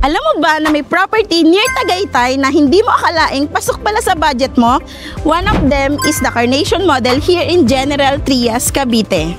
Alam mo ba na may property near Tagaytay na hindi mo akalaing pasok pala sa budget mo? One of them is the Carnation Model here in General Trias, Cavite.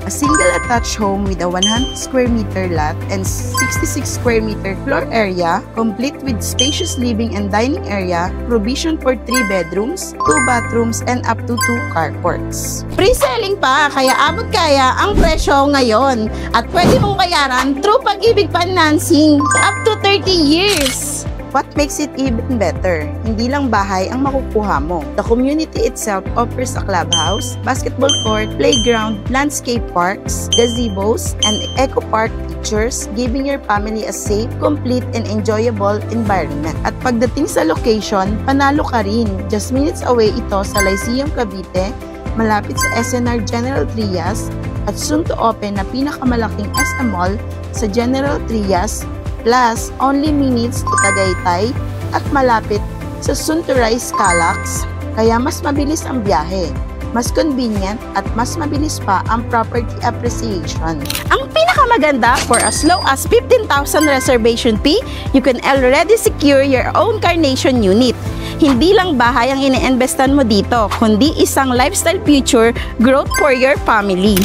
A single attached home with a 100 square meter lot and 66 square meter floor area, complete with spacious living and dining area, provision for 3 bedrooms, 2 bathrooms, and up to 2 carports. Pre-selling pa, kaya abot kaya ang presyo ngayon. At pwede mong bayaran through Pag-ibig Financing up to 30 years. What makes it even better? Hindi lang bahay ang makukuha mo. The community itself offers a clubhouse, basketball court, playground, landscape parks, gazebos, and eco park features, giving your family a safe, complete, and enjoyable environment. At pagdating sa location, panalo ka rin. Just minutes away ito sa Lyceum, Cavite, malapit sa SNR General Trias, at soon to open na pinakamalaking SM Mall sa General Trias, plus only minutes to Tagaytay at malapit sa soon to rise Calax, kaya mas mabilis ang biyahe, mas convenient at mas mabilis pa ang property appreciation. Ang pinakamaganda, for as low as 15,000 reservation fee, you can already secure your own Carnation unit. Hindi lang bahay ang ine-investan mo dito, kundi isang lifestyle future growth for your family.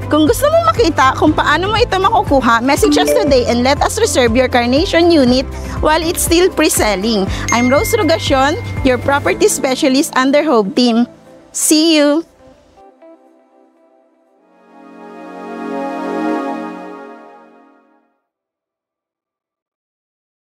Kung gusto mo makita kung paano mo ito makukuha, message us today and let us reserve your Carnation unit while it's still pre-selling. I'm Rose Rogacion, your property specialist under Hope Team. See you!